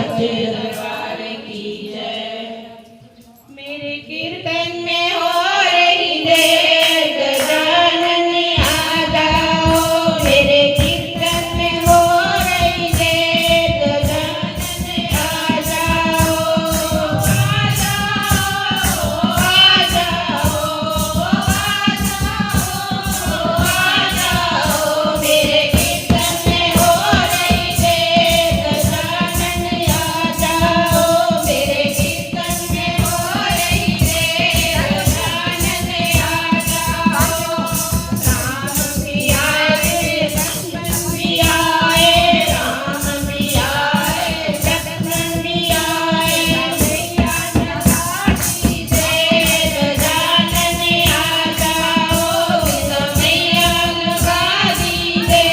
सच्चे दरबार की जय। मेरे कीर्तन में हो रही देर, गजानन आ जाओ। मेरे कीर्तन में हो रही देर, गजानन आ जाओ। आ जाओ, आ जाओ, आ जाओ। मेरे कीर्तन में हो रही देर, गजानन आ जाओ। मेरे कीर्तन में हो रही देर, गजानन आ जाओ। राम भी आए, लक्ष्मण भी आए, राम भी आए, लक्ष्मण भी आए। मैया नगाड़ी दे, गजानन आ जाओ। मैया नगाड़ी दे,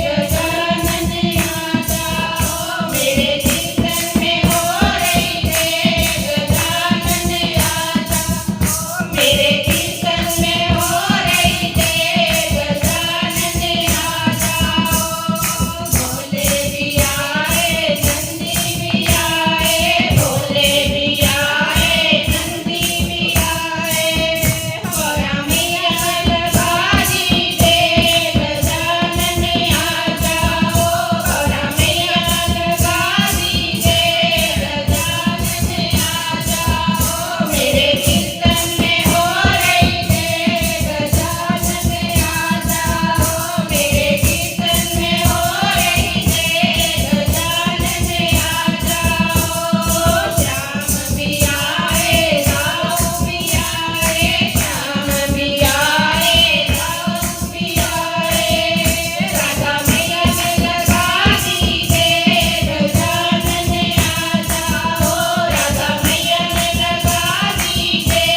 गजानन आ जाओ। मेरे कीर्तन में हो रही देर, गजानन आ जाओ। मेरे कीर्तन में हो रही देर, गजानन आ जाओ। भोले भी आए, नंदी भी आए, भोले भी आए, नंदी भी आए। हो मैया नगाड़ी दे, गजानन आ जाओ। हो मैया नगाड़ी दे, गजानन आ जाओ। मेरे कीर्तन में हो रही देर, गजानन आ जाओ। मेरे कीर्तन में हो रही देर, गजानन आ जाओ। श्याम भी आए, राम भी आए, श्याम भी आए, राम भी आए। राधा मैया नगाड़ी दे, गजानन आ जाओ। राधा मैया नगाड़ी दे,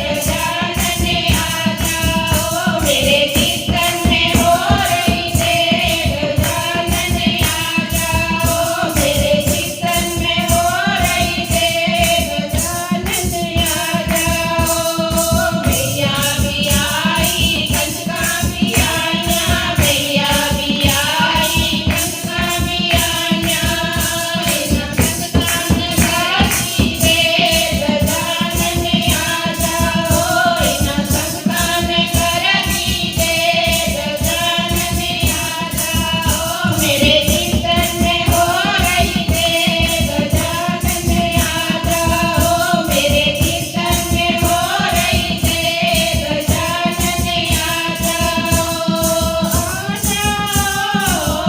गजानन आ जाओ। मेरे कीर्तन में हो रही देर, गजानन आ जाओ। मेरे कीर्तन में हो रही देर, गजानन आ जाओ। मैया भी आई, कंजका भी आईया, मैया भी आई, कंजका भी आईया। कंजका नगाड़ी दे, गजानन आ जाओ। कंजका नगाड़ी दे, गजानन आ जाओ। मेरे कीर्तन में हो रही देर, गजानन आ जाओ। मेरे कीर्तन में हो रही देर, गजानन आ जाओ। आ जाओ,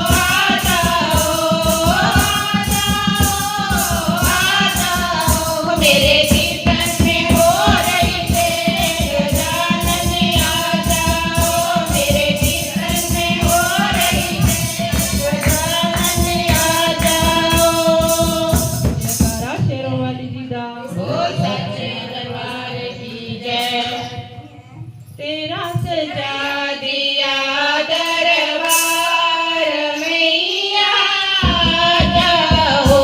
आ जाओ, आ जाओ। मेरे कीर्तन में हो रही देर, गजानन आ जाओ। मेरे कीर्तन में हो रही देर, गजानन आ जाओ। जयकारा शेरों वाली जी दा बोल सच्चे दरबार की जय। तेरा सजा दिया दरबार, मैया आ जाओ।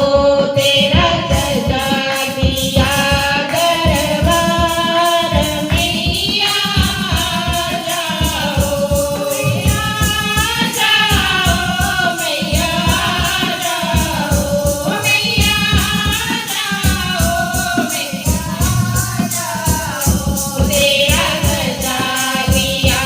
तेरा सजा दिया दरबार, मैया आ जाओ। मैया आ जाओ, मैया आ जाओ, मैया आ जाओ, मैया आ जाओ। तेरा सजा दिया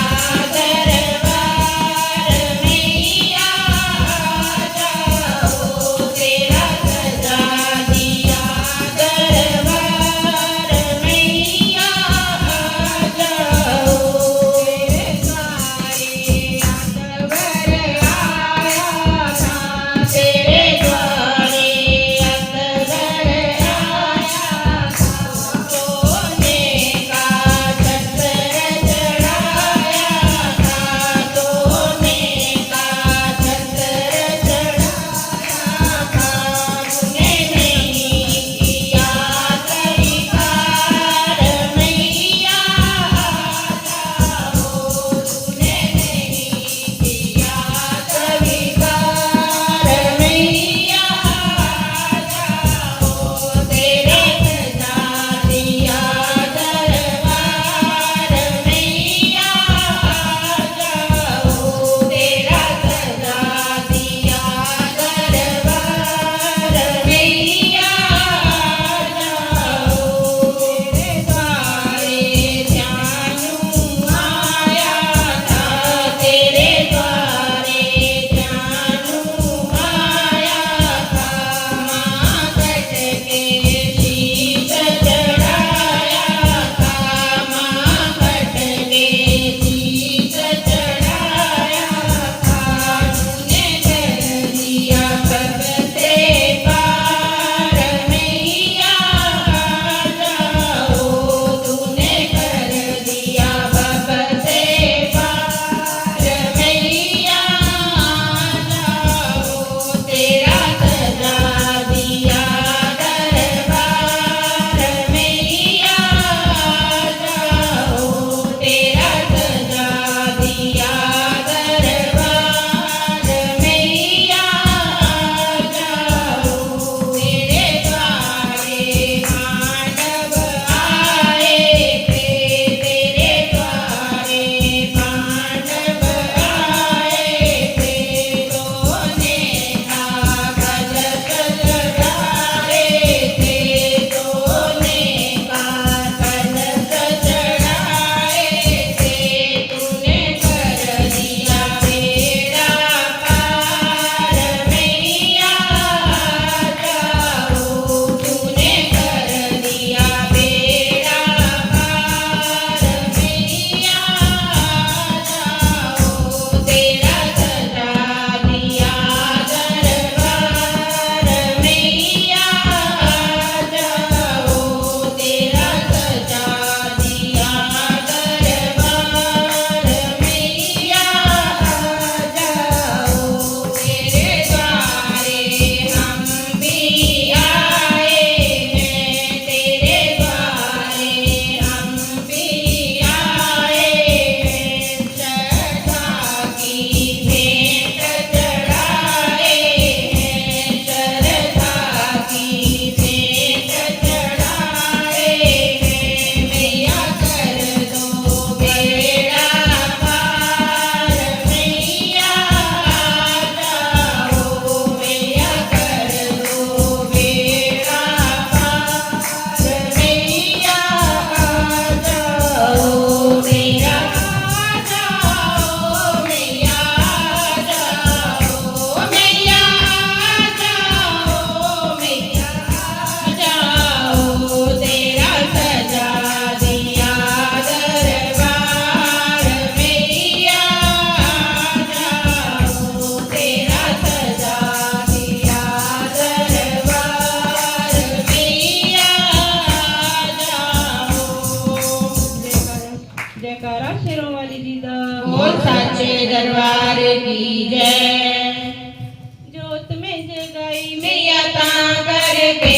जयकारा शेरों वाली जी दा। बोल साचे दरबार की जय। जोत में जगाई मैया तां कर पे